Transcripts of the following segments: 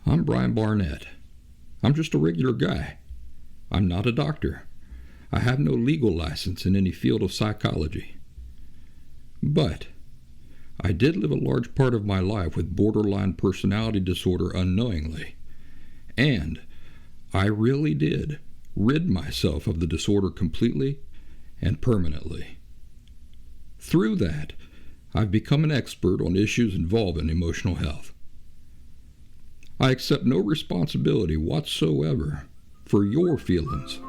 I'm Brian Barnett. I'm just a regular guy. I'm not a doctor. I have no legal license in any field of psychology. But I did live a large part of my life with borderline personality disorder unknowingly. And I really did rid myself of the disorder completely and permanently. Through that, I've become an expert on issues involving emotional health. I accept no responsibility whatsoever for your feelings,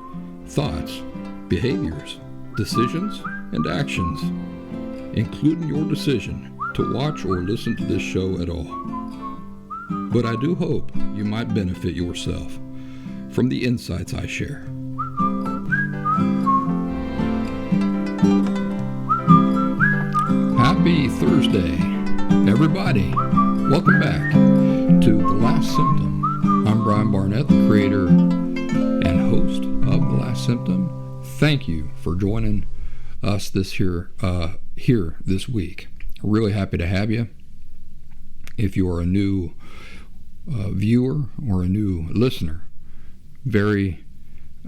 thoughts, behaviors, decisions, and actions, including your decision to watch or listen to this show at all. But I do hope you might benefit yourself from the insights I share. Happy Thursday, everybody. Welcome back to The Last Symptom. I'm Brian Barnett, the creator and host of The Last Symptom. Thank you for joining us this week. Really happy to have you. If you are a new viewer or a new listener, very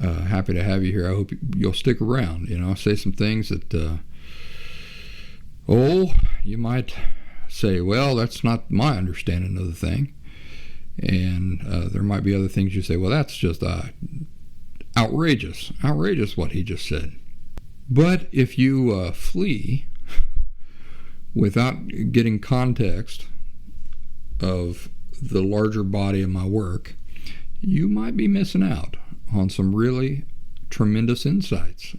happy to have you here. I hope you'll stick around. I'll say some things that, you might say, well, that's not my understanding of the thing. And there might be other things you say, well, that's just outrageous what he just said. But if you flee without getting context of the larger body of my work, you might be missing out on some really tremendous insights.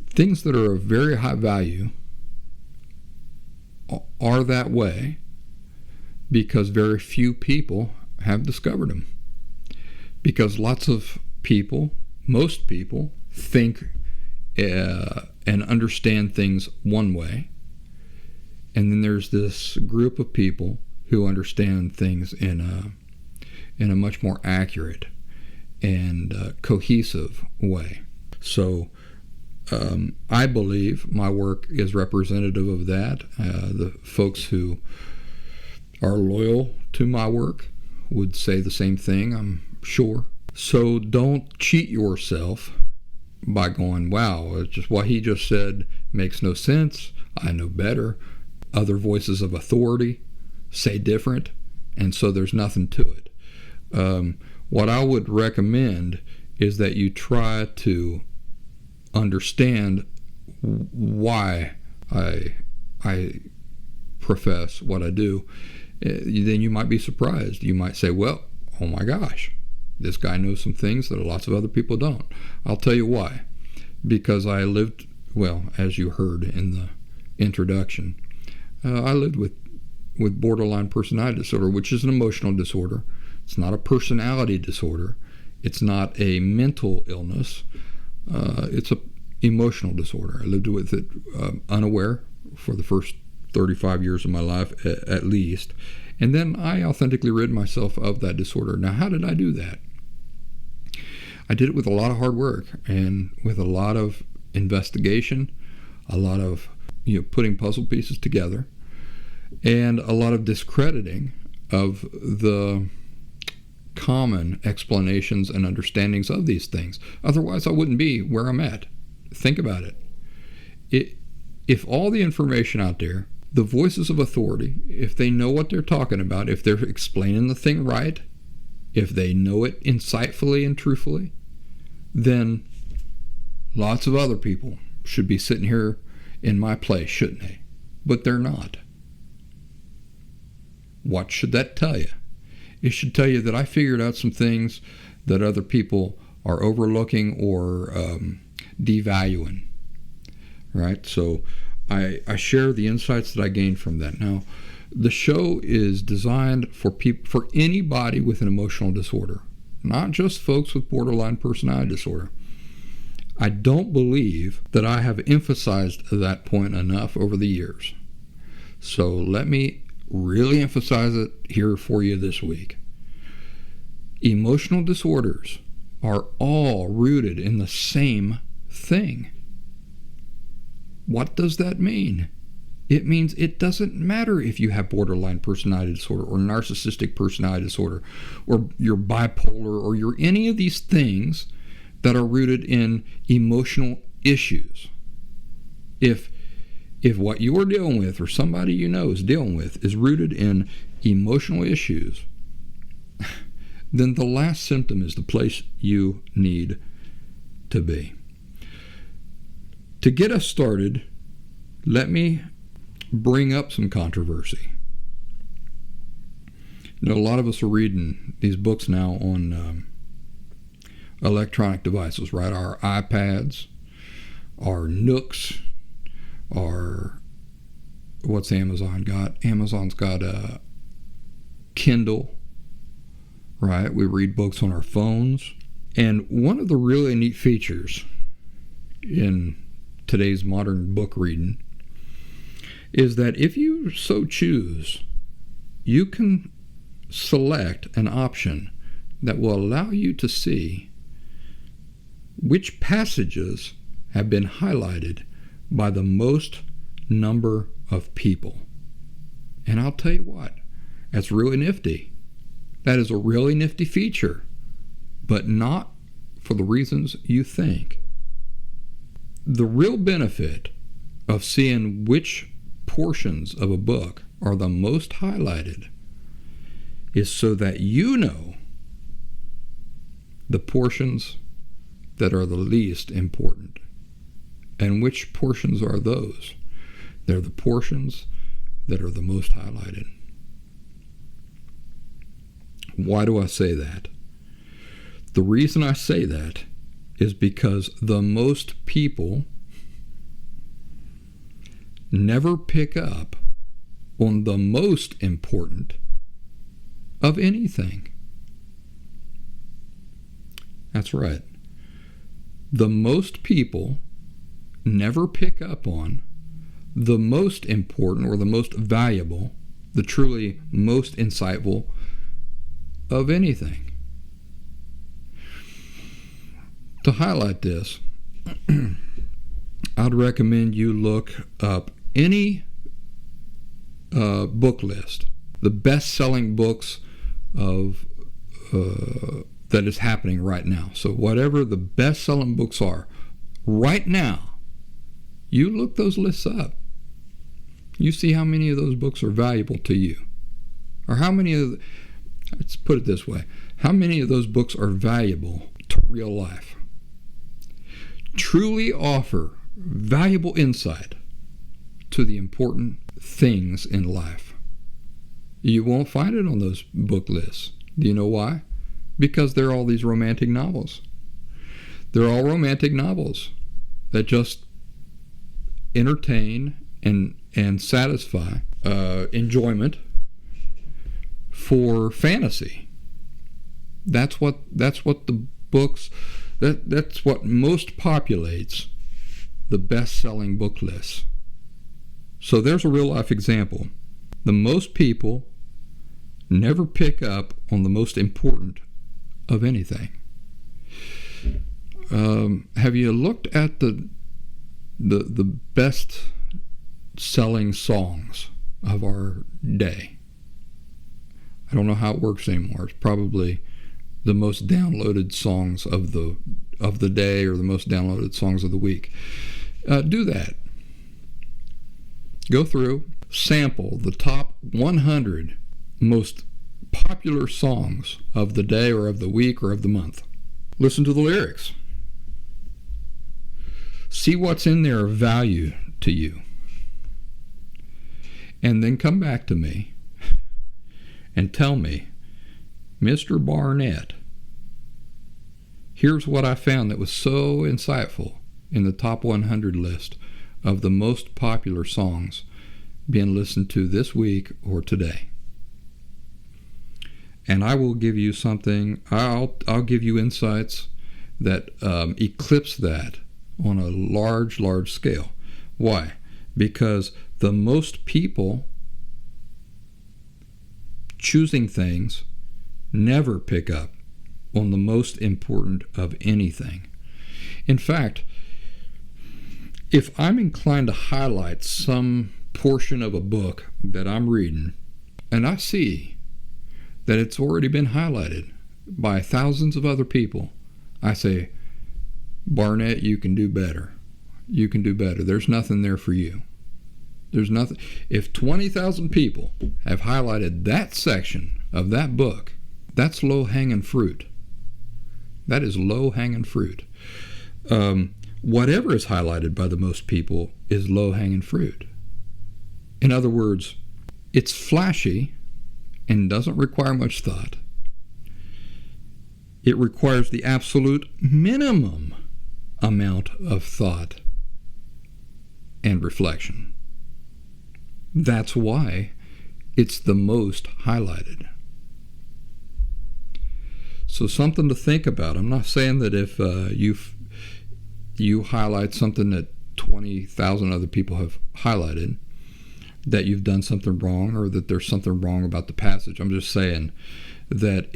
Things that are of very high value are that way because very few people have discovered them. Because lots of people, most people, think and understand things one way. And then there's this group of people who understand things in a much more accurate and cohesive way. So I believe my work is representative of that. The folks who are loyal to my work would say the same thing, I'm sure. So don't cheat yourself by going, wow, it's just what he just said makes no sense. I know better. Other voices of authority say different, and so there's nothing to it. What I would recommend is that you try to understand why I profess what I do. Then you might be surprised. You might say, well, oh my gosh, this guy knows some things that lots of other people don't. I'll tell you why. Because I lived, well, as you heard in the introduction, I lived with borderline personality disorder, which is an emotional disorder. It's not a personality disorder. It's not a mental illness. It's an emotional disorder. I lived with it unaware for the first 35 years of my life at least. And then I authentically rid myself of that disorder. Now, how did I do that? I did it with a lot of hard work and with a lot of investigation, a lot of putting puzzle pieces together, and a lot of discrediting of the common explanations and understandings of these things. Otherwise, I wouldn't be where I'm at. Think about it. If all the information out there, the voices of authority, if they know what they're talking about, if they're explaining the thing right, if they know it insightfully and truthfully, then lots of other people should be sitting here in my place, shouldn't they? But they're not. What should that tell you? It should tell you that I figured out some things that other people are overlooking or devaluing, right? So I share the insights that I gained from that. Now, the show is designed for anybody with an emotional disorder, not just folks with borderline personality disorder. I don't believe that I have emphasized that point enough over the years. So let me really emphasize it here for you this week. Emotional disorders are all rooted in the same thing. What does that mean? It means it doesn't matter if you have borderline personality disorder or narcissistic personality disorder or you're bipolar or you're any of these things that are rooted in emotional issues. If what you are dealing with or somebody you know is dealing with is rooted in emotional issues, then the last symptom is the place you need to be. To get us started, let me bring up some controversy. You know, a lot of us are reading these books now on electronic devices, right? Our iPads, our Nooks, our, what's Amazon got? Amazon's got a Kindle, right? We read books on our phones. And one of the really neat features in today's modern book reading is that if you so choose, you can select an option that will allow you to see which passages have been highlighted by the most number of people. And I'll tell you what, that's really nifty. That is a really nifty feature, but not for the reasons you think. The real benefit of seeing which portions of a book are the most highlighted is so that you know the portions that are the least important. And which portions are those? They're the portions that are the most highlighted. Why do I say that? The reason I say that is because the most people never pick up on the most important of anything. That's right. The most people never pick up on the most important or the most valuable, the truly most insightful of anything. To highlight this, I'd recommend you look up any book list, the best-selling books of that is happening right now. So whatever the best-selling books are right now, you look those lists up. You see how many of those books are valuable to you, or how many of let's put it this way: how many of those books are valuable to real life? Truly offer valuable insight to the important things in life. You won't find it on those book lists. Do you know why? Because they're all these romantic novels. They're all romantic novels that just entertain and satisfy enjoyment for fantasy. That's what the books, that's what most populates the best-selling book lists. So there's a real-life example. The most people never pick up on the most important of anything. Have you looked at the best-selling songs of our day? I don't know how it works anymore. It's probably the most downloaded songs of the day or the most downloaded songs of the week. Do that. Go through, sample the top 100 most popular songs of the day or of the week or of the month. Listen to the lyrics. See what's in there of value to you. And then come back to me and tell me, Mr. Barnett, here's what I found that was so insightful in the top 100 list of the most popular songs being listened to this week or today. And I will give you something, I'll give you insights that eclipse that on a large scale. Why? Because the most people choosing things never pick up on the most important of anything. In fact, if I'm inclined to highlight some portion of a book that I'm reading and I see that it's already been highlighted by thousands of other people, I say, Barnett, you can do better. You can do better. There's nothing there for you. There's nothing. If 20,000 people have highlighted that section of that book, that's low-hanging fruit. That is low-hanging fruit. Whatever is highlighted by the most people is low-hanging fruit. In other words, it's flashy and doesn't require much thought. It requires the absolute minimum amount of thought and reflection. That's why it's the most highlighted. So something to think about. I'm not saying that if you highlight something that 20,000 other people have highlighted, that you've done something wrong or that there's something wrong about the passage. I'm just saying that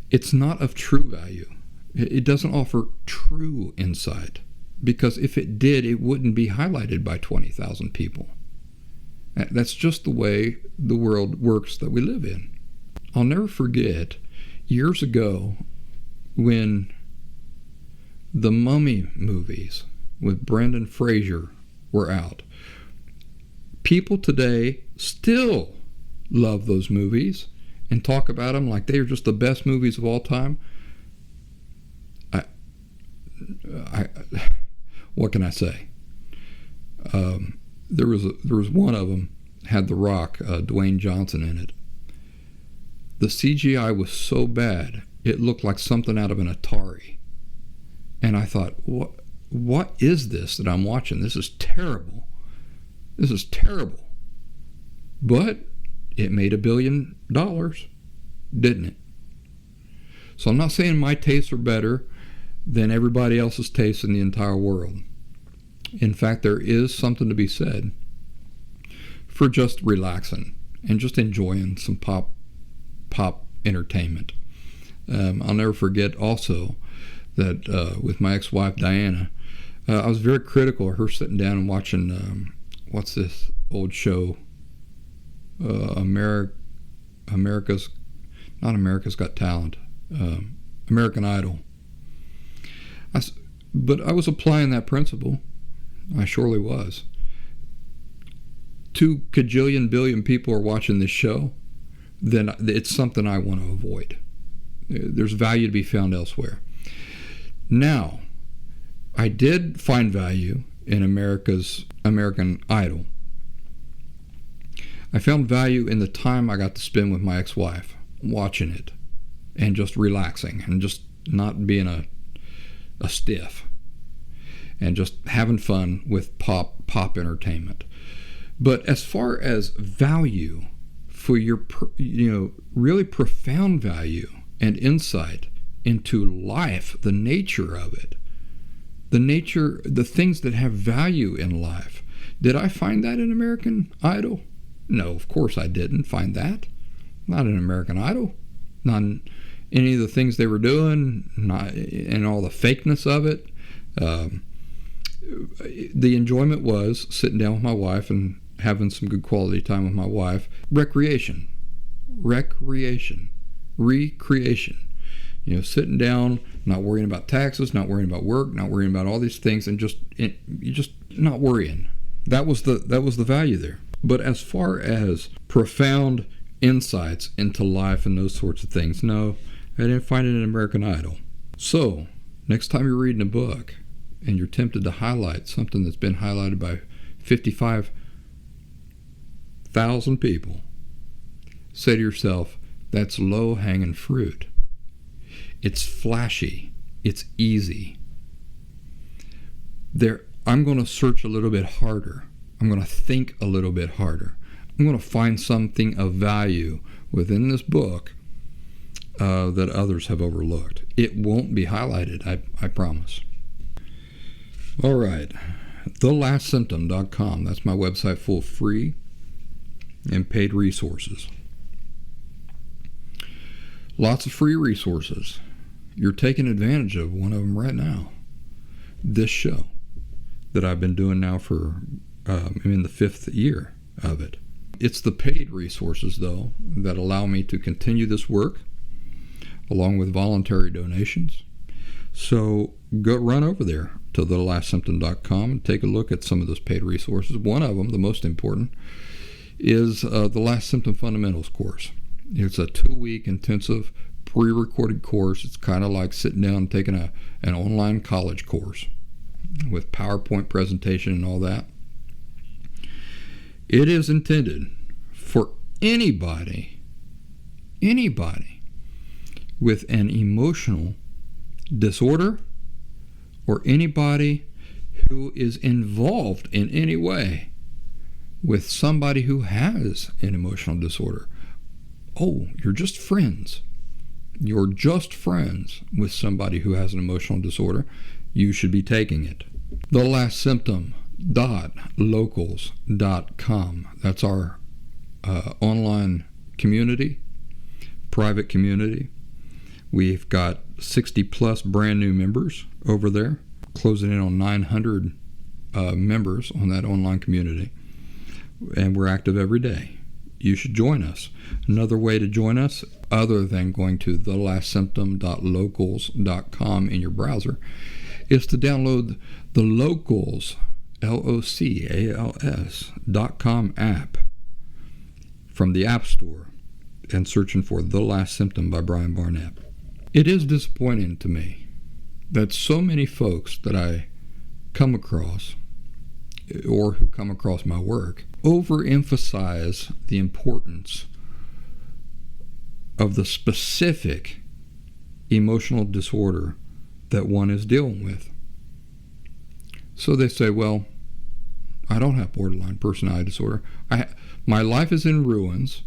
it's not of true value. It doesn't offer true insight, because if it did, it wouldn't be highlighted by 20,000 people. That's just the way the world works that we live in. I'll never forget years ago when the Mummy movies with Brendan Fraser were out. People today still love those movies and talk about them like they are just the best movies of all time. What can I say? There was one of them had The Rock, Dwayne Johnson in it. The CGI was so bad it looked like something out of an Atari, and I thought, what is this that I'm watching? This is terrible. This is terrible. But it made $1 billion, didn't it? So I'm not saying my tastes are better than everybody else's tastes in the entire world. In fact, there is something to be said for just relaxing and just enjoying some pop entertainment. I'll never forget also that with my ex-wife Diana, I was very critical of her sitting down and watching what's this old show? America's Got Talent, American Idol. But I was applying that principle. I surely was. 2 kajillion billion people are watching this show, then it's something I want to avoid. There's value to be found elsewhere. Now, I did find value in American Idol. I found value in the time I got to spend with my ex-wife, watching it, and just relaxing, and just not being a stiff, and just having fun with pop entertainment. But as far as value for your, really profound value and insight into life, the nature of it, the things that have value in life, did I find that in American Idol? No, of course I didn't find that. Not in American Idol. Not in any of the things they were doing, not in all the fakeness of it. The enjoyment was sitting down with my wife and having some good quality time with my wife. Recreation. Sitting down, not worrying about taxes, not worrying about work, not worrying about all these things, and just not worrying. That was the value there. But as far as profound insights into life and those sorts of things, no, I didn't find it in American Idol. So, next time you're reading a book and you're tempted to highlight something that's been highlighted by 55,000 people, say to yourself, that's low-hanging fruit. It's flashy. It's easy. I'm going to search a little bit harder. I'm going to think a little bit harder. I'm going to find something of value within this book that others have overlooked. It won't be highlighted, I promise. All right. TheLastSymptom.com. That's my website full of free and paid resources. Lots of free resources. You're taking advantage of one of them right now. This show that I've been doing now for I'm in the 5th year of it. It's the paid resources, though, that allow me to continue this work, along with voluntary donations. So go run over there to thelastsymptom.com and take a look at some of those paid resources. One of them, the most important, is the Last Symptom Fundamentals course. It's a 2-week intensive pre-recorded course. It's kind of like sitting down and taking an online college course with PowerPoint presentation and all that. It is intended for anybody with an emotional disorder or anybody who is involved in any way with somebody who has an emotional disorder. Oh, you're just friends. You're just friends with somebody who has an emotional disorder. You should be taking it. thelastsymptom.locals.com. That's our online community, private community. We've got 60 plus brand new members over there, closing in on 900 members on that online community. And we're active every day. You should join us. Another way to join us, other than going to thelastsymptom.locals.com in your browser, is to download the Locals, LOCALS.com app from the App Store and searching for The Last Symptom by Brian Barnett. It is disappointing to me that so many folks that I come across or who come across my work overemphasize the importance of the specific emotional disorder that one is dealing with. So they say, well, I don't have borderline personality disorder. My life is in ruins.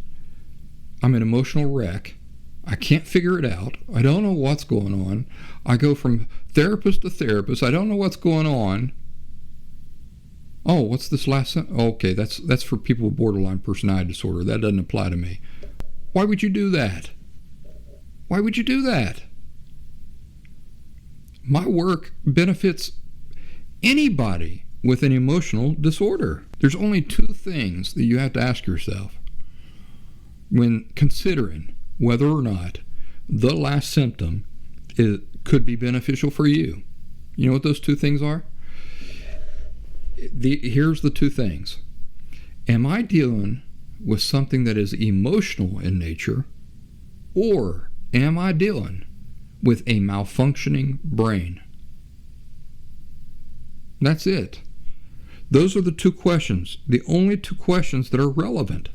I'm an emotional wreck. I can't figure it out. I don't know what's going on. I go from therapist to therapist. I don't know what's going on. Oh, what's this last sentence? Okay, that's for people with borderline personality disorder. That doesn't apply to me. Why would you do that? Why would you do that? My work benefits anybody with an emotional disorder. There's only 2 things that you have to ask yourself when considering whether or not the last symptom could be beneficial for you. You know what those 2 things are? Here's the 2 things. Am I dealing with something that is emotional in nature, or am I dealing with a malfunctioning brain? That's it. Those are the 2 questions, the only 2 questions that are relevant.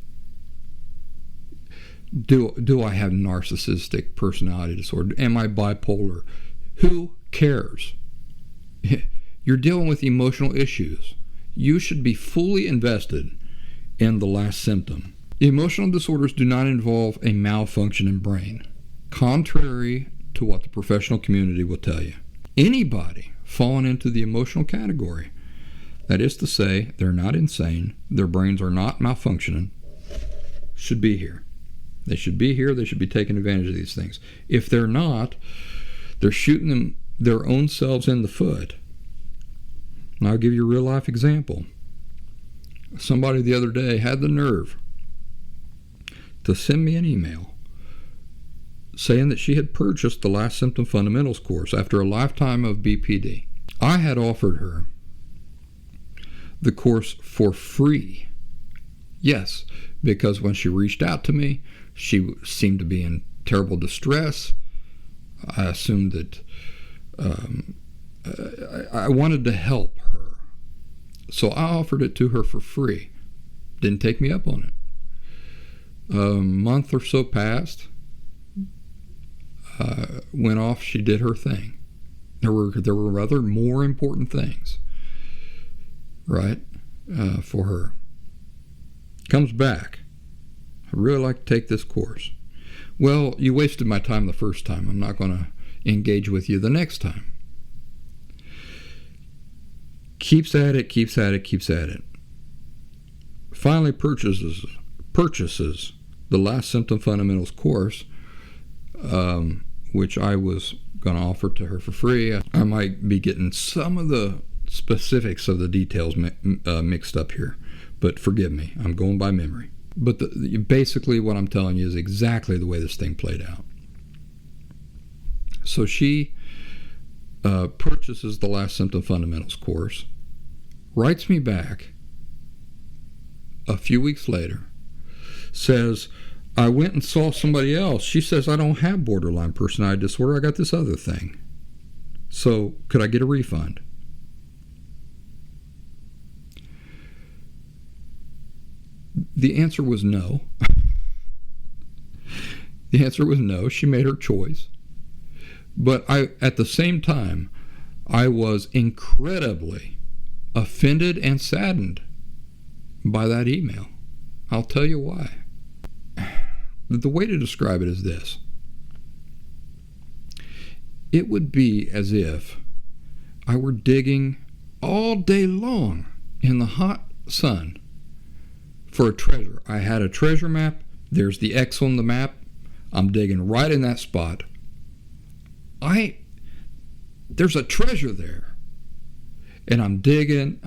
Do I have narcissistic personality disorder? Am I bipolar? Who cares? You're dealing with emotional issues. You should be fully invested in the last symptom. Emotional disorders do not involve a malfunctioning brain, contrary to what the professional community will tell you. Anybody falling into the emotional category, that is to say, they're not insane, their brains are not malfunctioning, should be here. They should be here. They should be taking advantage of these things. If they're not, they're shooting their own selves in the foot. And I'll give you a real life example. Somebody the other day had the nerve to send me an email saying that she had purchased the Last Symptom Fundamentals course after a lifetime of BPD. I had offered her the course for free. Yes, because when she reached out to me, she seemed to be in terrible distress. I assumed that I wanted to help her. So I offered it to her for free. Didn't take me up on it. A month or so passed. Went off. She did her thing. There were other more important things, right, for her. Comes back. I'd really like to take this course. Well, you wasted my time the first time. I'm not going to engage with you the next time. Keeps at it. Finally purchases the Last Symptom Fundamentals course, which I was going to offer to her for free. I might be getting some of the specifics of the details mixed up here, but forgive me, I'm going by memory. But basically what I'm telling you is exactly the way this thing played out. So she purchases the Last Symptom Fundamentals course, writes me back a few weeks later, says, I went and saw somebody else. She says, I don't have borderline personality disorder. I got this other thing. So could I get a refund? The answer was no. The answer was no. She made her choice. But at the same time, I was incredibly offended and saddened by that email. I'll tell you why. The way to describe it is this. It would be as if I were digging all day long in the hot sun for a treasure. I had a treasure map. There's the X on the map. I'm digging right in that spot. There's a treasure there. And I'm digging.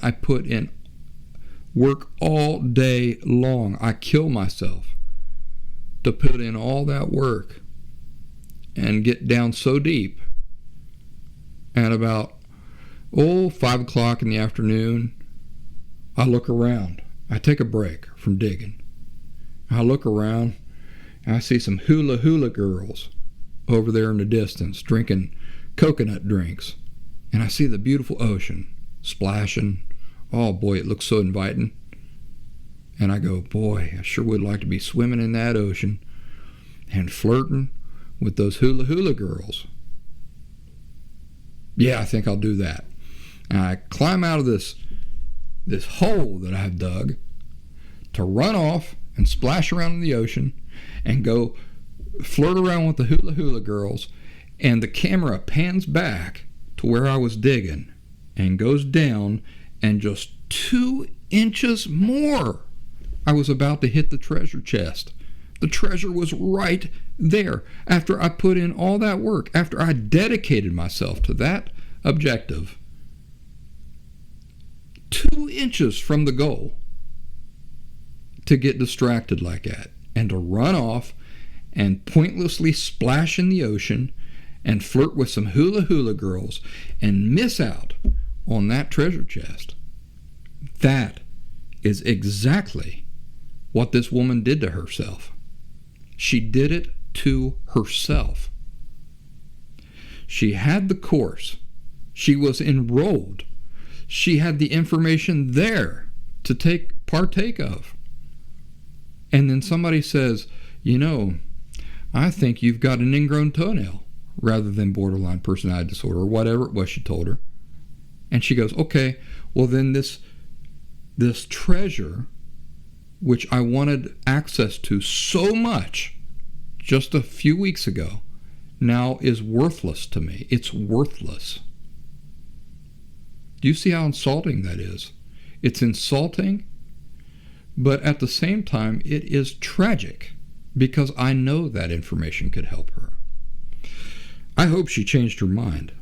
I put in work all day long. I kill myself to put in all that work and get down so deep. And about 5 o'clock in the afternoon, I look around. I take a break from digging. I look around and I see some hula girls over there in the distance drinking coconut drinks. And I see the beautiful ocean splashing. Oh boy, it looks so inviting. And I go, boy, I sure would like to be swimming in that ocean and flirting with those hula girls. Yeah, I think I'll do that. And I climb out of this hole that I've dug to run off and splash around in the ocean and go flirt around with the hula girls. And the camera pans back to where I was digging and goes down, and just 2 inches more, I was about to hit the treasure chest. The treasure was right there. After I put in all that work, after I dedicated myself to that objective, 2 inches from the goal, to get distracted like that and to run off and pointlessly splash in the ocean and flirt with some hula girls and miss out on that treasure chest. That is exactly what this woman did to herself. She did it to herself. She had the course. She was enrolled. She had the information there to partake of. And then somebody says, I think you've got an ingrown toenail rather than borderline personality disorder, or whatever it was she told her. And she goes, okay, well then this treasure, which I wanted access to so much just a few weeks ago, now is worthless to me. It's worthless. Do you see how insulting that is? It's insulting, but at the same time, it is tragic because I know that information could help her. I hope she changed her mind.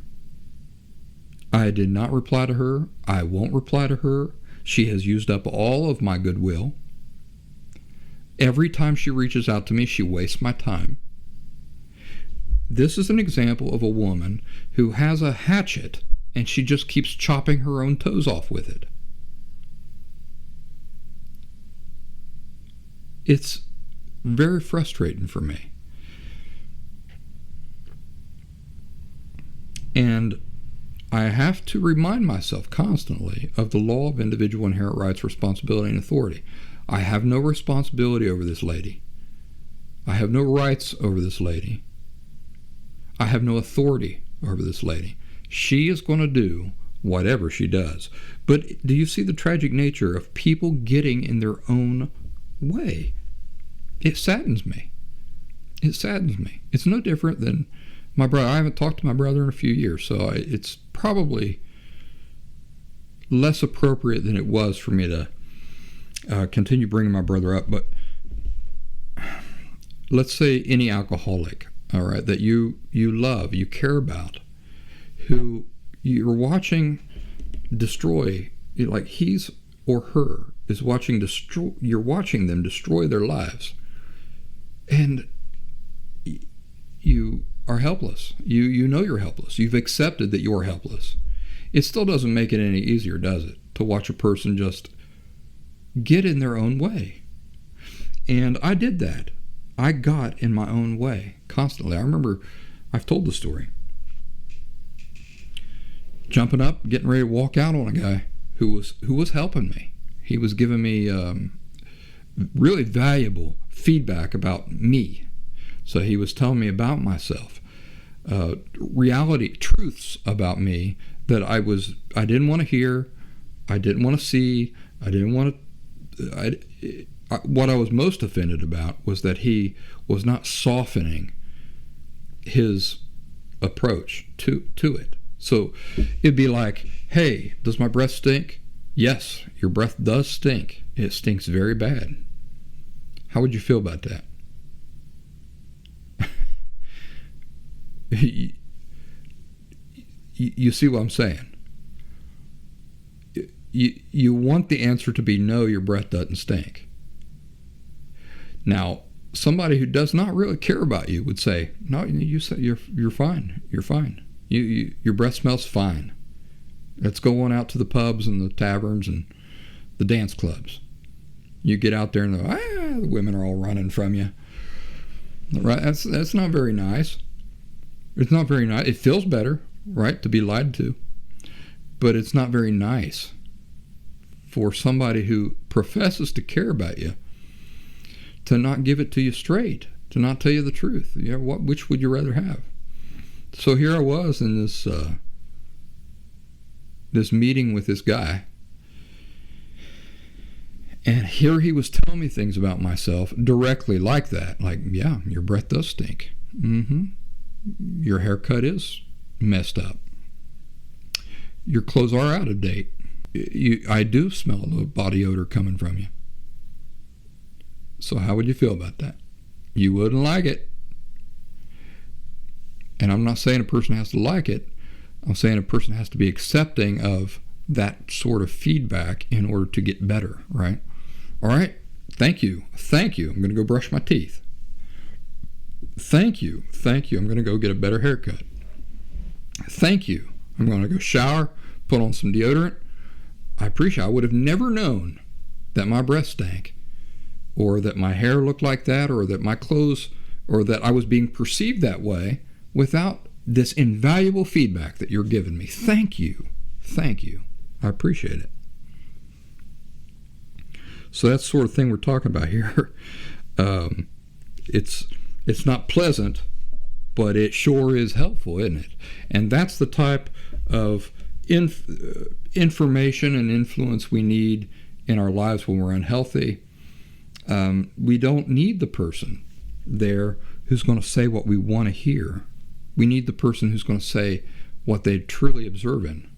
I did not reply to her. I won't reply to her. She has used up all of my goodwill. Every time she reaches out to me, she wastes my time. This is an example of a woman who has a hatchet and she just keeps chopping her own toes off with it. It's very frustrating for me. And I have to remind myself constantly of the law of individual inherent rights, responsibility, and authority. I have no responsibility over this lady. I have no rights over this lady. I have no authority over this lady. She is going to do whatever she does. But do you see the tragic nature of people getting in their own way? It saddens me. It saddens me. It's no different than my brother. I haven't talked to my brother in a few years, so it's probably less appropriate than it was for me to continue bringing my brother up. But let's say any alcoholic, all right, that you love, you care about, who you're watching destroy, like he's or her is watching destroy. You're watching them destroy their lives, and you are helpless. You know you're helpless. You've accepted that you're helpless. It still doesn't make it any easier, does it, to watch a person just get in their own way? And I did that. I got in my own way constantly. I remember, I've told the story, jumping up, getting ready to walk out on a guy who was helping me. He was giving me really valuable feedback about me. So he was telling me about myself, reality, truths about me that I didn't want to hear, I didn't want to see, I didn't want to. What I was most offended about was that he was not softening his approach to it. So it'd be like, hey, does my breath stink? Yes, your breath does stink. It stinks very bad. How would you feel about that? You see what I'm saying? You want the answer to be no, your breath doesn't stink. Now, somebody who does not really care about you would say, no, you say you're fine. You're fine. Your breath smells fine. Let's go on out to the pubs and the taverns and the dance clubs. You get out there and the women are all running from you. Right? That's not very nice. It's not very nice. It feels better, right, to be lied to. But it's not very nice for somebody who professes to care about you to not give it to you straight, to not tell you the truth. Which would you rather have? So here I was in this meeting with this guy, and here he was telling me things about myself directly like that. Like, yeah, your breath does stink. Your haircut is messed up. Your clothes are out of date. I do smell the body odor coming from you. So how would you feel about that? You wouldn't like it. And I'm not saying a person has to like it. I'm saying a person has to be accepting of that sort of feedback in order to get better, right? All right, thank you. I'm going to go brush my teeth. Thank you. I'm going to go get a better haircut. Thank you. I'm going to go shower, put on some deodorant. I would have never known that my breath stank, or that my hair looked like that, or that my clothes, or that I was being perceived that way without this invaluable feedback that you're giving me. Thank you. I appreciate it. So that's the sort of thing we're talking about here. It's not pleasant, but it sure is helpful, isn't it? And that's the type of information and influence we need in our lives when we're unhealthy. We don't need the person there who's going to say what we want to hear. We need the person who's going to say what they truly observing.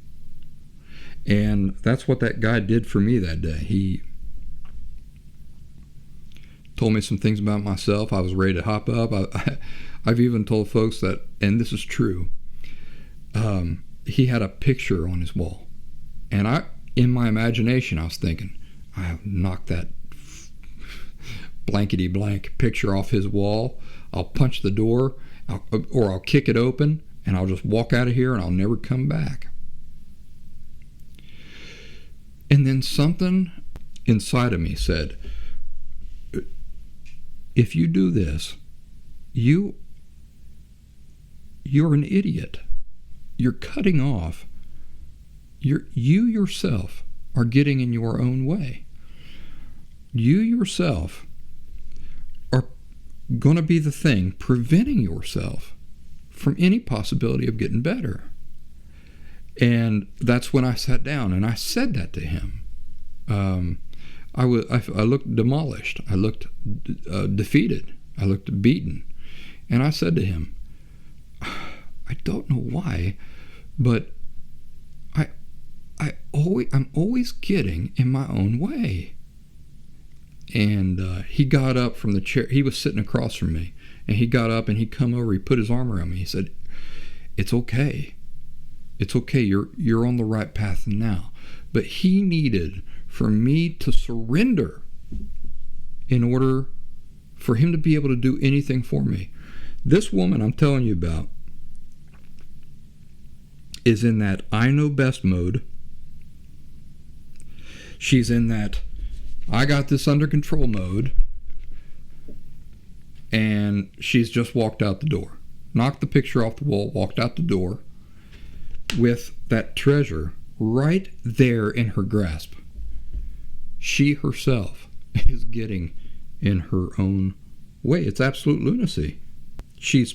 And that's what that guy did for me that day. He told me some things about myself. I was ready to hop up. I've even told folks that, and this is true, he had a picture on his wall. And in my imagination, I was thinking, I have knocked that blankety blank picture off his wall. I'll punch the door, or I'll kick it open, and I'll just walk out of here and I'll never come back. And then something inside of me said, if you do this, you're an idiot. You're cutting off. You yourself are getting in your own way. You yourself are going to be the thing preventing yourself from any possibility of getting better. And that's when I sat down and I said that to him. I looked demolished. I looked defeated. I looked beaten. And I said to him, I don't know why, but I'm always getting in my own way. And he got up from the chair. He was sitting across from me, and he got up and he come over. He put his arm around me. He said, "It's okay. It's okay. You're on the right path now. But he needed for me to surrender in order for him to be able to do anything for me. This woman I'm telling you about is in that I know best mode. She's in that I got this under control mode. And she's just walked out the door. Knocked the picture off the wall, walked out the door with that treasure right there in her grasp. She herself is getting in her own way. It's absolute lunacy. She's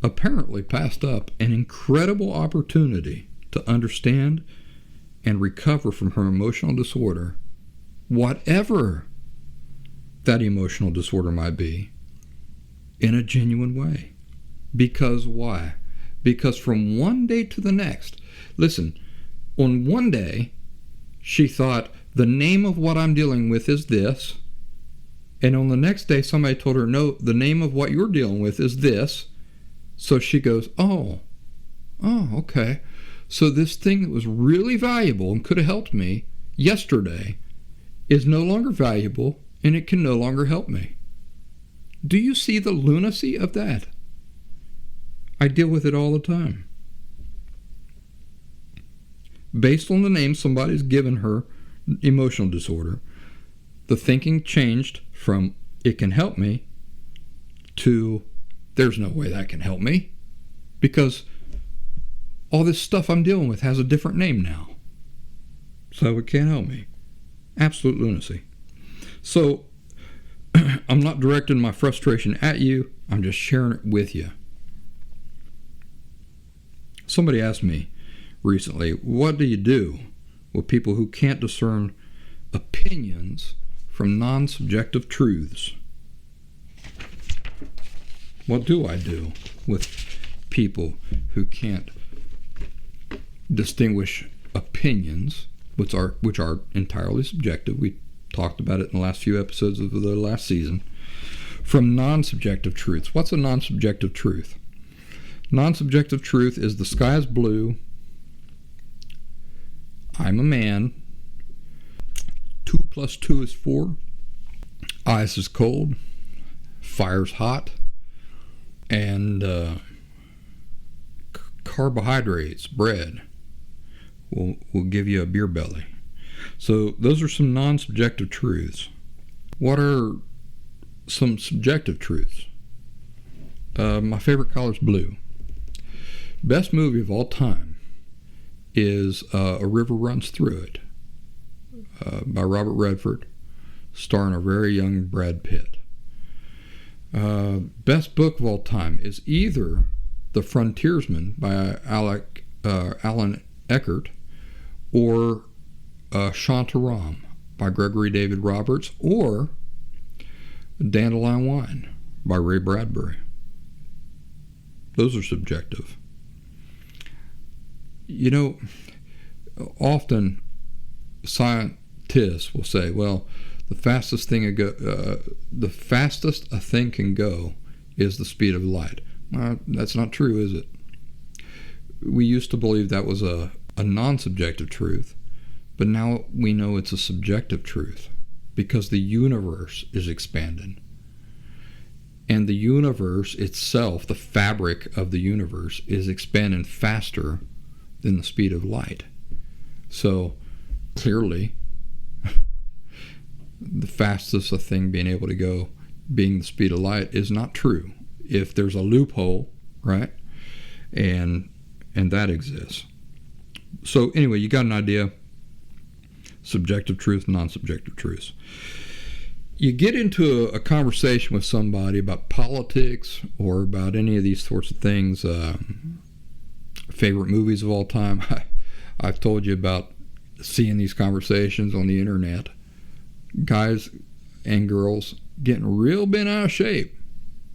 apparently passed up an incredible opportunity to understand and recover from her emotional disorder, whatever that emotional disorder might be, in a genuine way. Because why? Because from one day to the next, listen, on one day, she thought, the name of what I'm dealing with is this. And on the next day, somebody told her, no, the name of what you're dealing with is this. So she goes, oh, okay. So this thing that was really valuable and could have helped me yesterday is no longer valuable, and it can no longer help me. Do you see the lunacy of that? I deal with it all the time. Based on the name somebody's given her emotional disorder, the thinking changed from it can help me to there's no way that can help me, because all this stuff I'm dealing with has a different name now. So it can't help me. Absolute lunacy. So I'm not directing my frustration at you. I'm just sharing it with you. Somebody asked me recently, what do you do with people who can't discern opinions from non-subjective truths? What do I do with people who can't distinguish opinions, which are entirely subjective? We talked about it in the last few episodes of the last season, from non-subjective truths. What's a non-subjective truth? Non-subjective truth is the sky is blue, I'm a man, 2 + 2 is 4, ice is cold, fire's hot, and carbohydrates, bread, will give you a beer belly. So those are some non-subjective truths. What are some subjective truths? My favorite color is blue. Best movie of all time is A River Runs Through It by Robert Redford, starring a very young Brad Pitt. Best book of all time is either The Frontiersman by Alan Eckert or Shantaram by Gregory David Roberts, or Dandelion Wine by Ray Bradbury. Those are subjective. You know, often scientists will say, well, the fastest a thing can go is the speed of light. That's not true, is it? We used to believe that was a non-subjective truth, but now we know it's a subjective truth because the universe is expanding. And the universe itself, the fabric of the universe, is expanding faster than the speed of light. So clearly, the fastest a thing being able to go being the speed of light is not true. If there's a loophole, right? And that exists. So anyway, you got an idea. Subjective truth, non-subjective truths. You get into a conversation with somebody about politics or about any of these sorts of things, favorite movies of all time. I've told you about seeing these conversations on the internet. Guys and girls getting real bent out of shape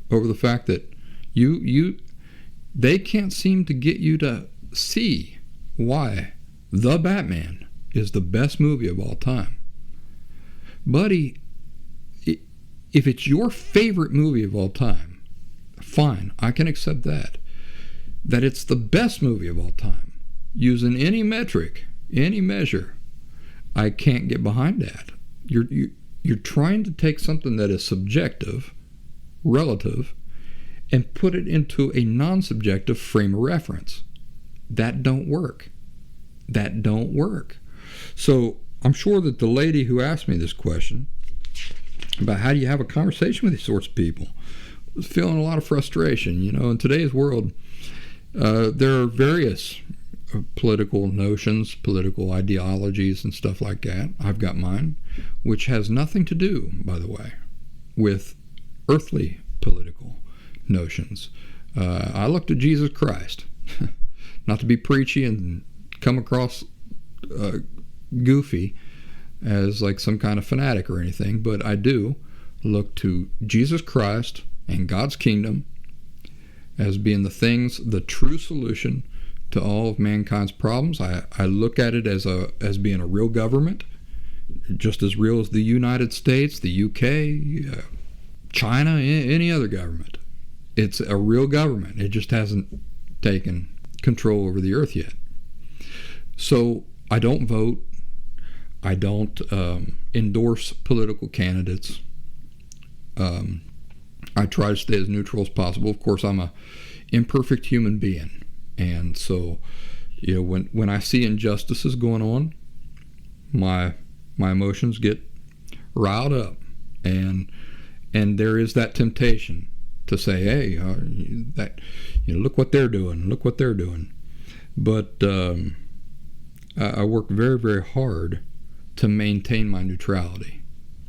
over the fact that they can't seem to get you to see why The Batman is the best movie of all time. Buddy, if it's your favorite movie of all time, fine, I can accept that. that it's the best movie of all time, using any metric, any measure, I can't get behind that. You're trying to take something that is subjective, relative, and put it into a non-subjective frame of reference. That don't work. That don't work. So I'm sure that the lady who asked me this question about how do you have a conversation with these sorts of people was feeling a lot of frustration. You know, in today's world, there are various political notions, political ideologies, and stuff like that. I've got mine, which has nothing to do, by the way, with earthly political notions. I look to Jesus Christ, not to be preachy and come across goofy as like some kind of fanatic or anything, but I do look to Jesus Christ and God's kingdom as being the true solution to all of mankind's problems. I look at it as being a real government, just as real as the United States, the UK, China, any other government. It's a real government. It just hasn't taken control over the earth yet. So I don't vote. I don't endorse political candidates. I try to stay as neutral as possible. Of course, I'm an imperfect human being. And so, you know, when I see injustices going on, my emotions get riled up. And there is that temptation to say, hey, look what they're doing. Look what they're doing. But I work very, very hard to maintain my neutrality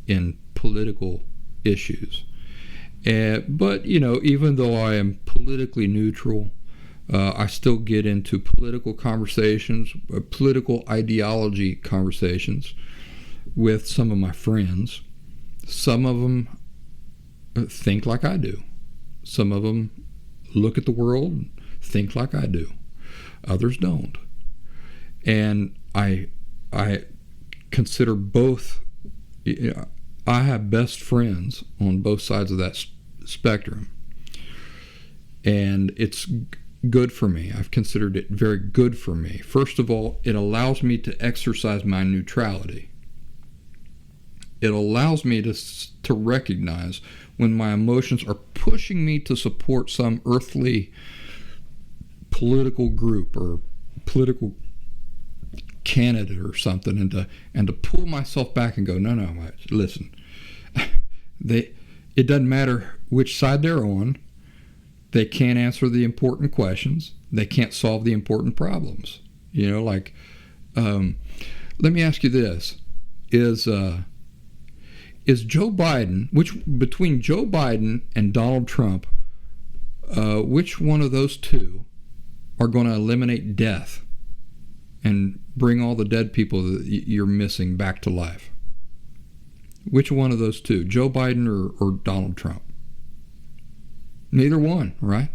in political issues. But, you know, even though I am politically neutral, I still get into political conversations, political ideology conversations with some of my friends. Some of them think like I do. Some of them look at the world and think like I do. Others don't. And I consider both. You know, I have best friends on both sides of that spectrum, and it's good for me. I've considered it very good for me. First of all, it allows me to exercise my neutrality. It allows me to recognize when my emotions are pushing me to support some earthly political group or political candidate or something, and to pull myself back and go, no, listen, it doesn't matter which side they're on. They can't answer the important questions. They can't solve the important problems. You know, like, let me ask you this: is Joe Biden, between Joe Biden and Donald Trump, which one of those two are going to eliminate death and bring all the dead people that you're missing back to life? Which one of those two, Joe Biden or Donald Trump? Neither one, right?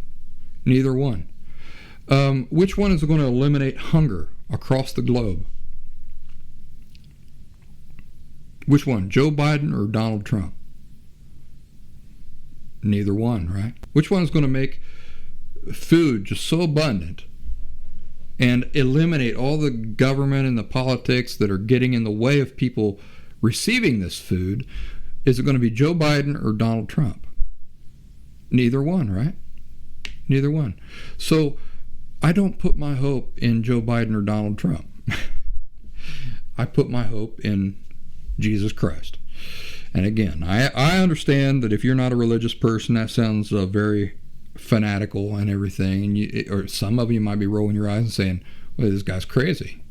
Neither one. Which one is going to eliminate hunger across the globe? Which one, Joe Biden or Donald Trump? Neither one, right? Which one is going to make food just so abundant and eliminate all the government and the politics that are getting in the way of people receiving this food? Is it going to be Joe Biden or Donald Trump? Neither one, right? Neither one. So I don't put my hope in Joe Biden or Donald Trump. I put my hope in Jesus Christ. And again, I understand that if you're not a religious person, that sounds very fanatical and everything, and or some of you might be rolling your eyes and saying, well, this guy's crazy.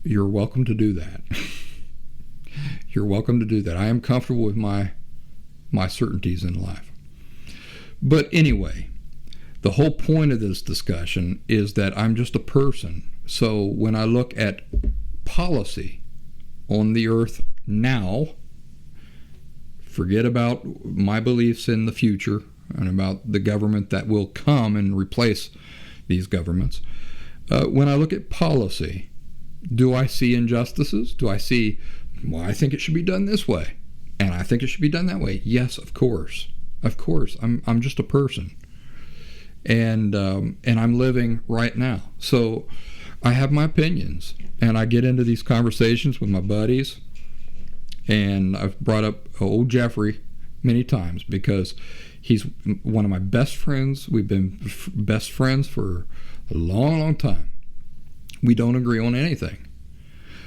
You're welcome to do that. You're welcome to do that. I am comfortable with my certainties in life. But anyway, the whole point of this discussion is that I'm just a person. So when I look at policy on the earth now, forget about my beliefs in the future and about the government that will come and replace these governments. When I look at policy, do I see injustices? Do I see, well, I think it should be done this way, and I think it should be done that way? Yes, of course. Of course, I'm just a person, and I'm living right now. So I have my opinions, and I get into these conversations with my buddies, and I've brought up old Jeffrey many times because he's one of my best friends. We've been best friends for a long, long time. We don't agree on anything.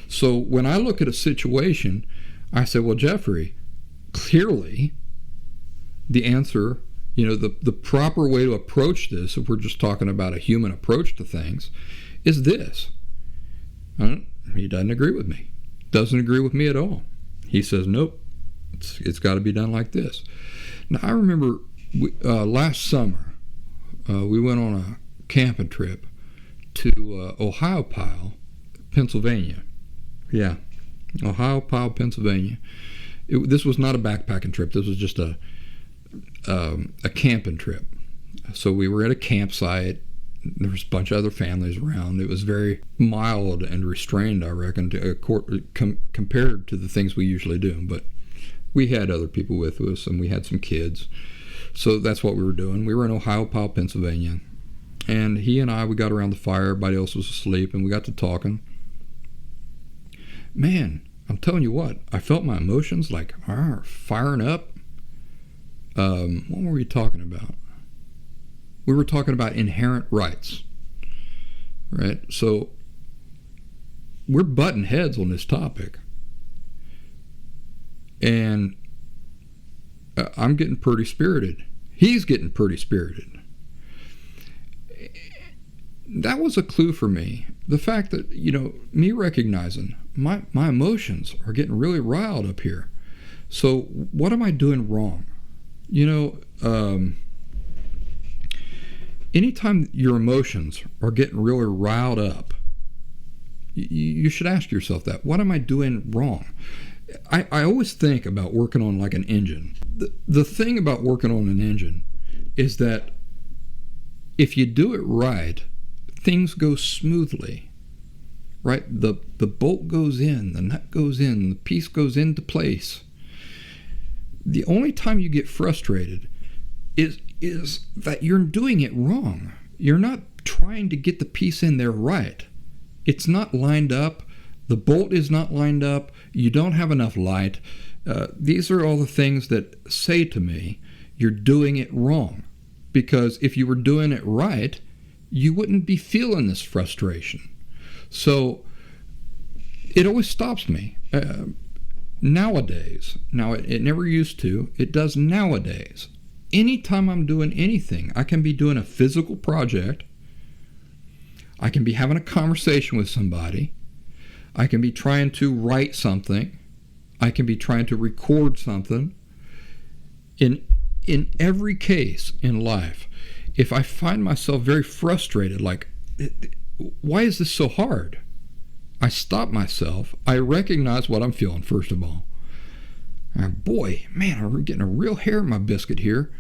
So when I look at a situation, I say, well, Jeffrey, clearly the answer, the proper way to approach this, if we're just talking about a human approach to things, is this. He doesn't agree with me. Doesn't agree with me at all. He says, nope, it's got to be done like this. Now, I remember last summer, we went on a camping trip to Ohiopyle, Pennsylvania. Yeah, Ohiopyle, Pennsylvania. This was not a backpacking trip. This was just a camping trip. So we were at a campsite. There was a bunch of other families around. It was very mild and restrained, I reckon, compared to the things we usually do. But we had other people with us, and we had some kids. So that's what we were doing. We were in Ohiopyle, Pennsylvania. And he and I, we got around the fire. Everybody else was asleep, and we got to talking. Man, I'm telling you what, I felt my emotions like firing up. What were we talking about? We were talking about inherent rights, right? So we're butting heads on this topic. And I'm getting pretty spirited. He's getting pretty spirited. That was a clue for me. The fact that, me recognizing my emotions are getting really riled up here. So what am I doing wrong? Anytime your emotions are getting really riled up, you should ask yourself that. What am I doing wrong? I always think about working on like an engine. The thing about working on an engine is that if you do it right, things go smoothly, right? The bolt goes in, the nut goes in, the piece goes into place. The only time you get frustrated is that you're doing it wrong. You're not trying to get the piece in there right. It's not lined up. The bolt is not lined up. You don't have enough light. These are all the things that say to me, you're doing it wrong. Because if you were doing it right, you wouldn't be feeling this frustration. So it always stops me. Nowadays, now it never used to, it does nowadays. Anytime I'm doing anything, I can be doing a physical project, I can be having a conversation with somebody, I can be trying to write something, I can be trying to record something. In every case in life, if I find myself very frustrated, like, why is this so hard? I stop myself. I recognize what I'm feeling, first of all. Boy, man, I'm getting a real hair in my biscuit here.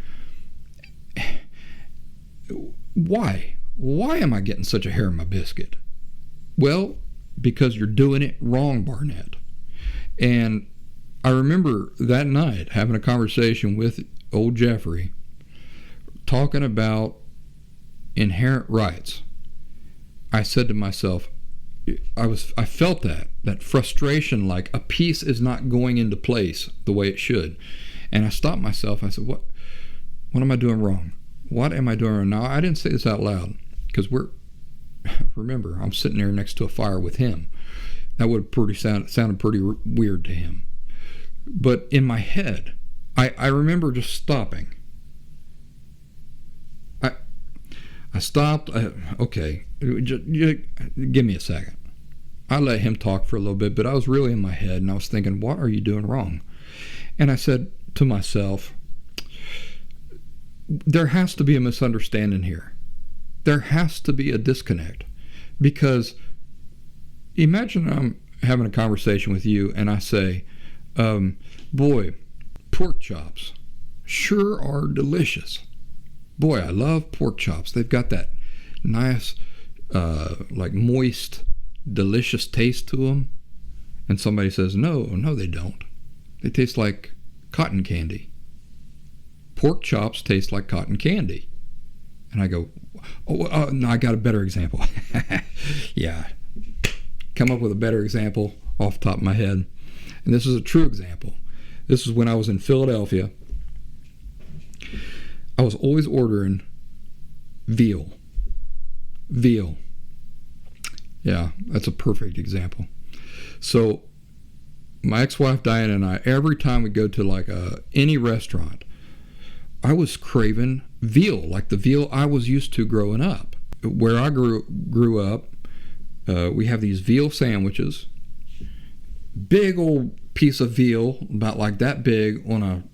Why? Why am I getting such a hair in my biscuit? Well, because you're doing it wrong, Barnett. And I remember that night having a conversation with old Jeffrey, talking about inherent rights. I said to myself, I felt that frustration, like a piece is not going into place the way it should. And I stopped myself. I said, what am I doing wrong? What am I doing wrong? Now, I didn't say this out loud because remember, I'm sitting there next to a fire with him. That would have sounded pretty weird to him. But in my head, I remember just stopping. I stopped. Okay, just give me a second. I let him talk for a little bit, but I was really in my head, and I was thinking, what are you doing wrong? And I said to myself, there has to be a misunderstanding here. There has to be a disconnect. Because imagine I'm having a conversation with you, and I say, boy, pork chops sure are delicious. Boy, I love pork chops. They've got that nice, like moist, delicious taste to them. And somebody says, no, they don't. They taste like cotton candy. pork chops taste like cotton candy. And I go, no, I got a better example. Yeah, come up with a better example off the top of my head. And this is a true example. This is when I was in Philadelphia. I was always ordering veal. Veal. Yeah, that's a perfect example. So my ex-wife Diana and I, every time we go to like any restaurant, I was craving veal, like the veal I was used to growing up. Where I grew up, we have these veal sandwiches, big old piece of veal, about like that big, on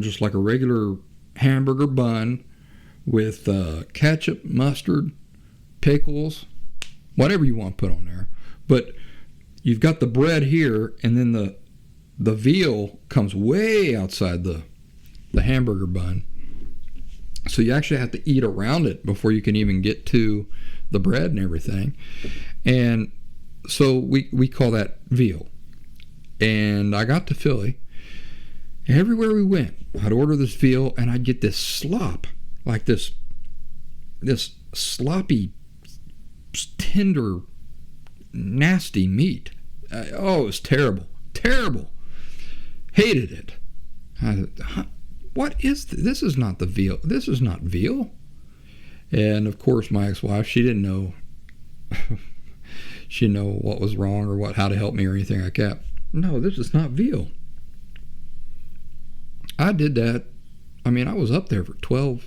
just like a regular hamburger bun, with ketchup, mustard, pickles, whatever you want to put on there. But you've got the bread here, and then the veal comes way outside the hamburger bun. So you actually have to eat around it before you can even get to the bread and everything. And so we call that veal. And I got to Philly. Everywhere we went, I'd order this veal, and I'd get this slop, like this sloppy, tender, nasty meat. It was terrible. Terrible. Hated it. I thought, what is this? This is not the veal. This is not veal. And of course, my ex-wife, she didn't know. She didn't know what was wrong or how to help me or anything like that. No, this is not veal. I did that. I mean, I was up there for 12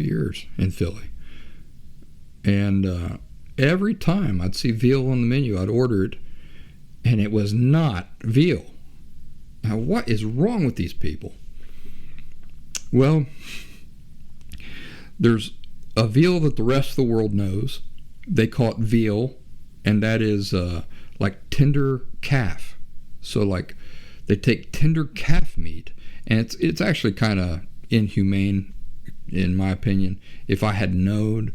years in Philly. And every time I'd see veal on the menu, I'd order it, and it was not veal. Now, what is wrong with these people? Well, there's a veal that the rest of the world knows. They call it veal, and that is like tender calf. So like they take tender calf meat, and it's actually kind of inhumane, in my opinion. If I had known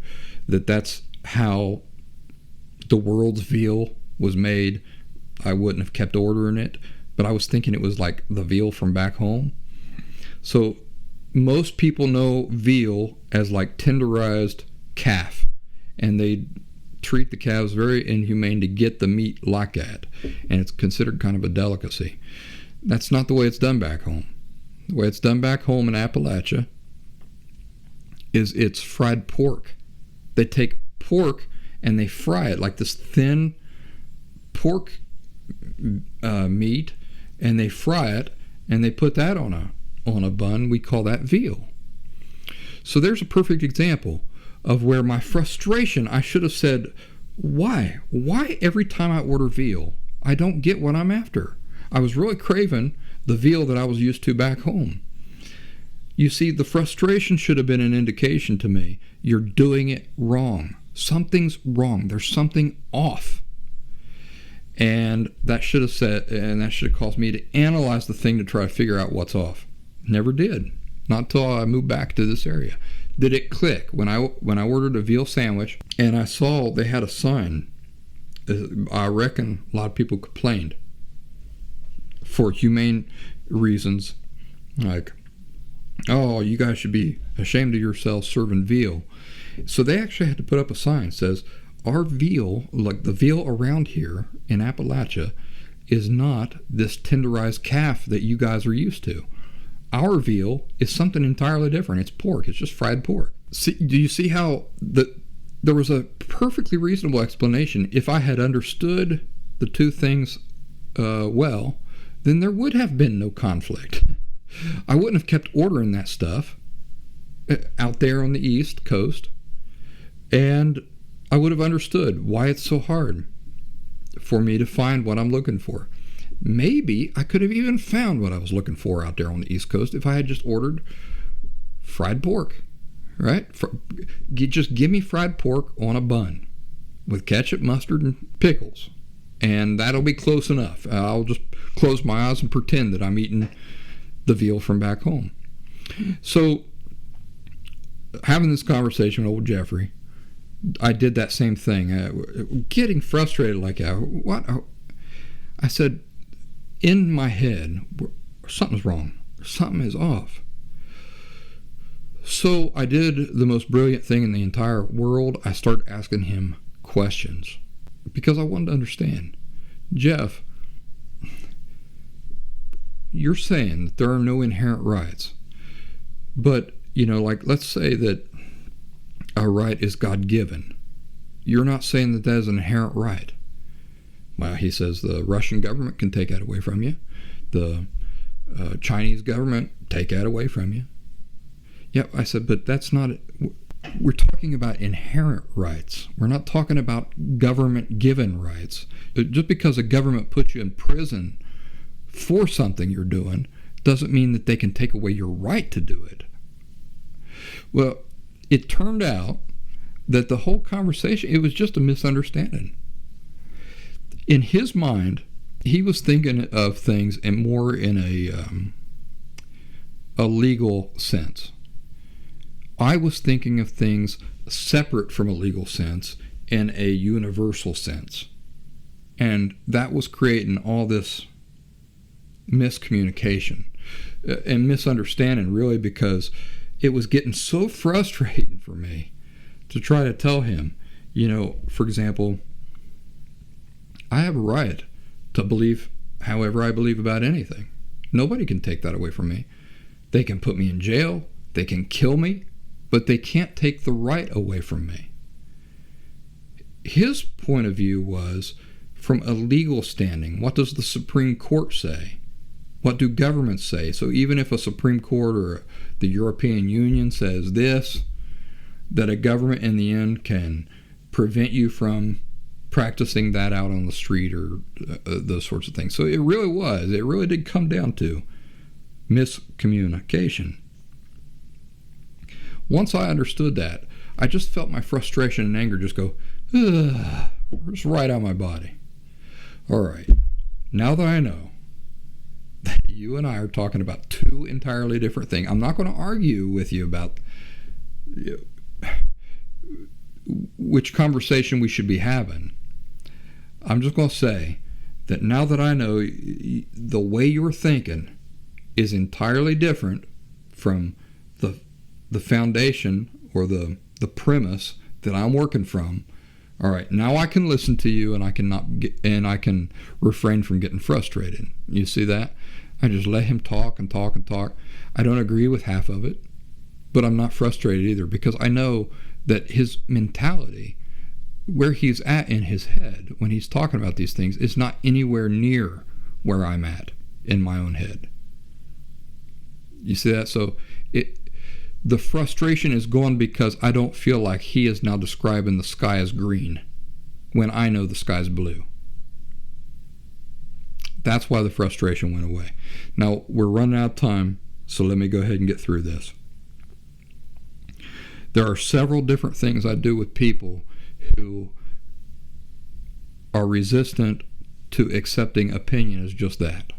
that that's how the world's veal was made, I wouldn't have kept ordering it. But I was thinking it was like the veal from back home. So most people know veal as like tenderized calf, and they treat the calves very inhumane to get the meat like that, and it's considered kind of a delicacy. That's not the way it's done back home. The way it's done back home in Appalachia is it's fried pork. They take pork and they fry it like this thin pork meat, and they fry it, and they put that on a bun. We call that veal. So there's a perfect example of where my frustration, I should have said, why every time I order veal, I don't get what I'm after? I was really craving the veal that I was used to back home. You see, the frustration should have been an indication to me, you're doing it wrong. Something's wrong. There's something off. And that should have caused me to analyze the thing to try to figure out what's off. Never did. Not until I moved back to this area did it click. When I ordered a veal sandwich and I saw they had a sign, I reckon a lot of people complained for humane reasons, like, oh, you guys should be ashamed of yourselves serving veal. So they actually had to put up a sign that says, our veal, like the veal around here in Appalachia, is not this tenderized calf that you guys are used to. Our veal is something entirely different. It's pork. It's just fried pork. See, do you see how there was a perfectly reasonable explanation? If I had understood the two things well, then there would have been no conflict. I wouldn't have kept ordering that stuff out there on the East Coast, and I would have understood why it's so hard for me to find what I'm looking for. Maybe I could have even found what I was looking for out there on the East Coast if I had just ordered fried pork, right? Just give me fried pork on a bun with ketchup, mustard, and pickles, and that'll be close enough. I'll just close my eyes and pretend that I'm eating the veal from back home. So, having this conversation with old Jeffrey, I did that same thing, getting frustrated like that. What? I said, in my head, something's wrong. Something is off. So I did the most brilliant thing in the entire world. I started asking him questions because I wanted to understand. Jeff, you're saying that there are no inherent rights, but, like, let's say that a right is God-given. You're not saying that that is an inherent right. Well, he says the Russian government can take that away from you. The Chinese government take that away from you. Yep, I said, but that's not it. We're talking about inherent rights. We're not talking about government-given rights. Just because a government puts you in prison for something you're doing doesn't mean that they can take away your right to do it. Well, it turned out that the whole conversation, it was just a misunderstanding. In his mind, he was thinking of things more in a legal sense. I was thinking of things separate from a legal sense in a universal sense. And that was creating all this miscommunication and misunderstanding, really, because it was getting so frustrating for me to try to tell him, for example, I have a right to believe however I believe about anything. Nobody can take that away from me. They can put me in jail, they can kill me, but they can't take the right away from me. His point of view was from a legal standing. What does the Supreme Court say? What do governments say? So even if a Supreme Court or the European Union says this, that a government in the end can prevent you from practicing that out on the street or those sorts of things. So it really did come down to miscommunication. Once I understood that, I just felt my frustration and anger just go, just right out of my body. All right, now that I know that you and I are talking about two entirely different things, I'm not going to argue with you about which conversation we should be having. I'm just going to say that now that I know the way you're thinking is entirely different from the foundation or the premise that I'm working from. All right, now I can listen to you, and I can refrain from getting frustrated. You see that? I just let him talk and talk and talk. I don't agree with half of it, but I'm not frustrated either, because I know that his mentality, where he's at in his head when he's talking about these things, is not anywhere near where I'm at in my own head. You see that? So the frustration is gone because I don't feel like he is now describing the sky as green when I know the sky's blue. That's why the frustration went away. Now, we're running out of time, so let me go ahead and get through this. There are several different things I do with people who are resistant to accepting opinion as just that.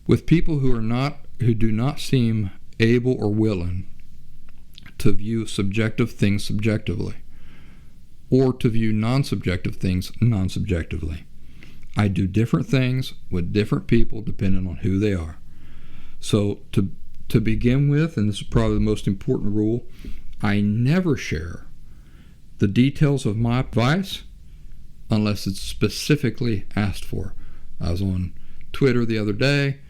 With people who do not seem able or willing to view subjective things subjectively, or to view non-subjective things non-subjectively. I do different things with different people depending on who they are. So to begin with, and this is probably the most important rule, I never share the details of my advice unless it's specifically asked for. I was on Twitter the other day.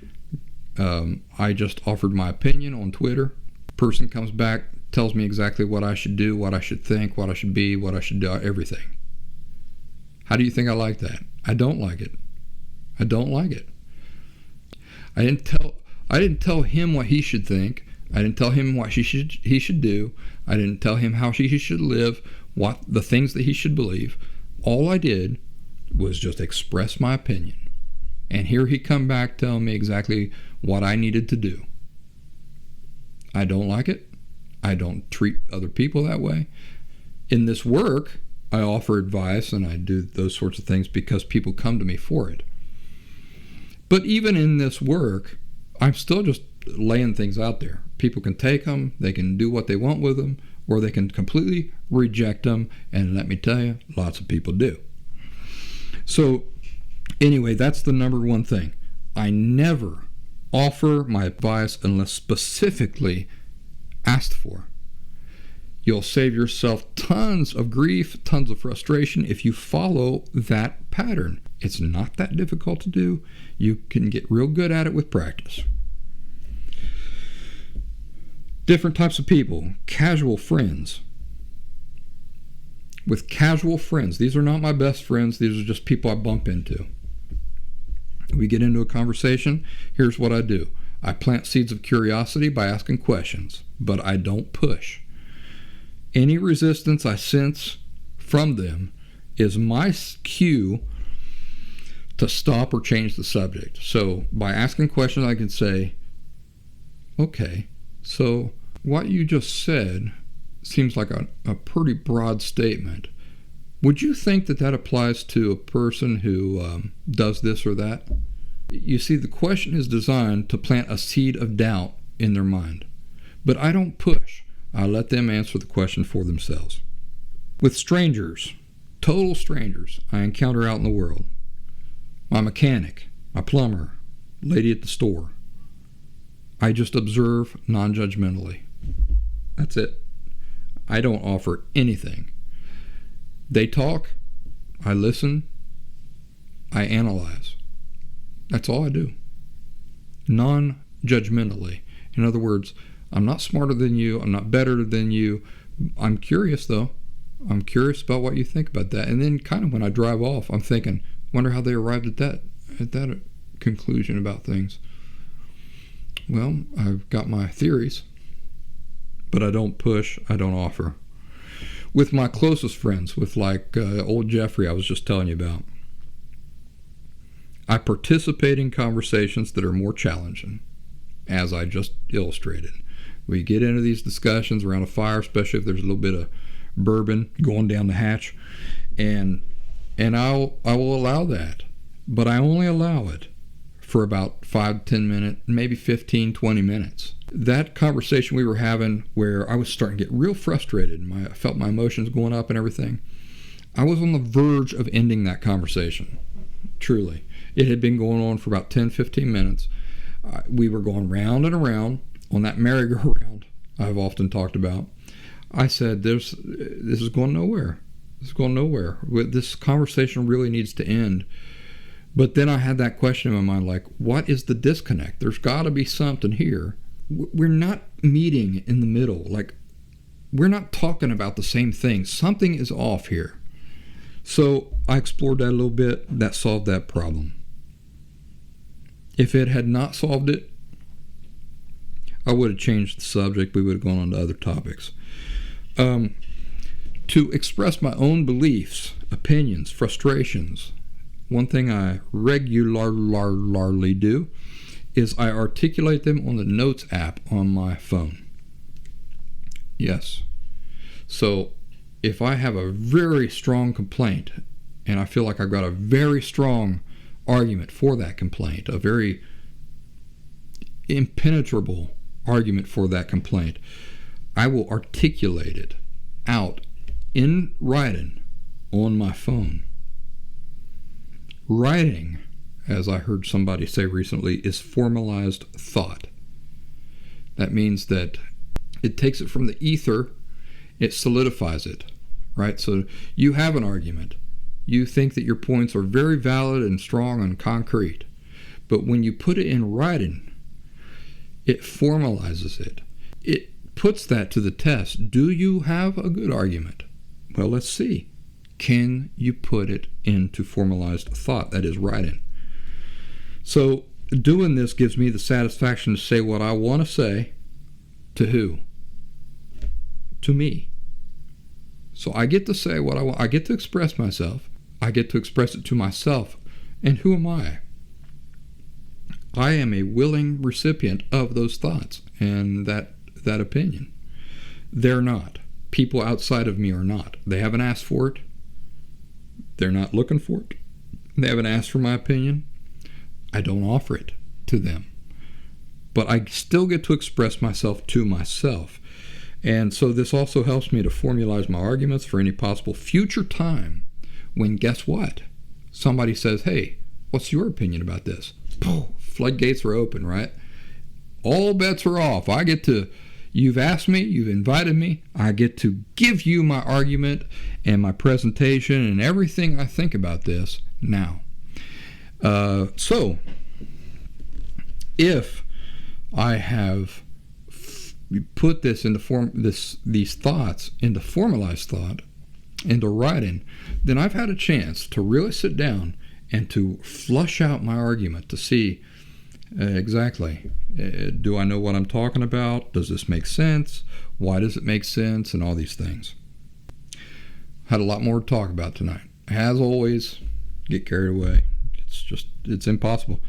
I just offered my opinion on Twitter. Person comes back, tells me exactly what I should do, what I should think, what I should be, what I should do, everything. How do you think I like that? I don't like it. I don't like it. I didn't tell him what he should think. I didn't tell him what he should do. I didn't tell him how he should live, what the things that he should believe. All I did was just express my opinion. And here he come back telling me exactly what I needed to do. I don't like it. I don't treat other people that way. In this work, I offer advice and I do those sorts of things because people come to me for it. But even in this work, I'm still just laying things out there. People can take them, they can do what they want with them, or they can completely reject them, and let me tell you, lots of people do. So anyway, that's the number one thing. I never offer my advice unless specifically asked for. You'll save yourself tons of grief, tons of frustration if you follow that pattern. It's not that difficult to do. You can get real good at it with practice. Different types of people. Casual friends. With casual friends, these are not my best friends. These are just people I bump into. We get into a conversation. Here's what I do. I plant seeds of curiosity by asking questions, but I don't push. Any resistance I sense from them is my cue to stop or change the subject. So by asking questions, I can say, okay, so what you just said seems like a pretty broad statement. Would you think that applies to a person who does this or that? You see, the question is designed to plant a seed of doubt in their mind. But I don't push. I let them answer the question for themselves. With strangers, total strangers I encounter out in the world, my mechanic, my plumber, lady at the store, I just observe non-judgmentally. That's it. I don't offer anything. They talk, I listen, I analyze. That's all I do. Non-judgmentally. In other words, I'm not smarter than you. I'm not better than you. I'm curious, though. I'm curious about what you think about that. And then kind of when I drive off, I'm thinking, wonder how they arrived at that conclusion about things. Well, I've got my theories, but I don't push. I don't offer. With my closest friends, with like old Jeffrey I was just telling you about, I participate in conversations that are more challenging, as I just illustrated. We get into these discussions around a fire, especially if there's a little bit of bourbon going down the hatch, and I will allow that, but I only allow it for about 5 to 10 minutes, maybe 15, 20 minutes. That conversation we were having where I was starting to get real frustrated and I felt my emotions going up and everything, I was on the verge of ending that conversation, truly. It had been going on for about 10, 15 minutes. We were going round and around on that merry-go-round I've often talked about. I said, this is going nowhere. This is going nowhere. This conversation really needs to end. But then I had that question in my mind, like, what is the disconnect? There's got to be something here. We're not meeting in the middle. Like, we're not talking about the same thing. Something is off here. So I explored that a little bit. That solved that problem. If it had not solved it, I would have changed the subject. We would have gone on to other topics. To express my own beliefs, opinions, frustrations, one thing I regularly do is I articulate them on the Notes app on my phone. Yes. So if I have a very strong complaint and I feel like I've got a very strong argument for that complaint, a very impenetrable argument for that complaint, I will articulate it out in writing on my phone. Writing, as I heard somebody say recently, is formalized thought. That means that it takes it from the ether, it solidifies it, right? So you have an argument. You think that your points are very valid and strong and concrete. But when you put it in writing, it formalizes it. It puts that to the test. Do you have a good argument? Well, let's see. Can you put it into formalized thought, that is writing? So doing this gives me the satisfaction to say what I want to say. To who? To me. So I get to say what I want. I get to express myself. I get to express it to myself. And who am I? I am a willing recipient of those thoughts and that opinion. They're not. People outside of me are not. They haven't asked for it. They're not looking for it. They haven't asked for my opinion. I don't offer it to them. But I still get to express myself to myself. And so this also helps me to formalize my arguments for any possible future time when, guess what? Somebody says, hey, what's your opinion about this? Floodgates are open, right? All bets are off. I get to You've asked me, you've invited me. I get to give you my argument and my presentation and everything I think about this now. So, if I have put this into these thoughts into formalized thought, into writing, then I've had a chance to really sit down and to flush out my argument to see exactly, do I know what I'm talking about? Does this make sense? Why does it make sense? And all these things. Had a lot more to talk about tonight. As always, get carried away. It's impossible.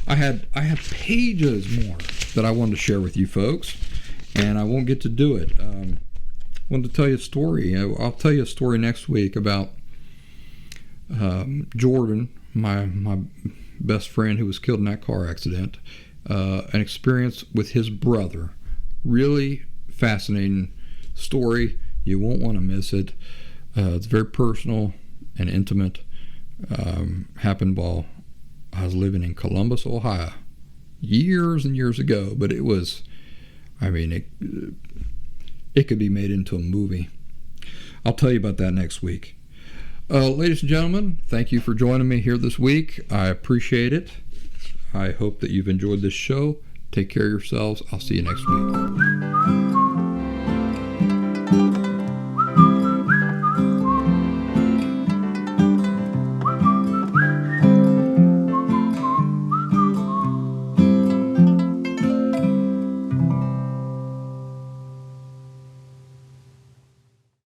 I had pages more that I wanted to share with you folks, and I won't get to do it. I wanted to tell you a story. I'll tell you a story next week about Jordan, my best friend who was killed in that car accident. An experience with his brother. Really fascinating story. You won't want to miss it. It's very personal and intimate. Happened while I was living in Columbus, Ohio, years and years ago. But it was, it could be made into a movie. I'll tell you about that next week. Ladies and gentlemen, thank you for joining me here this week. I appreciate it. I hope that you've enjoyed this show. Take care of yourselves. I'll see you next week.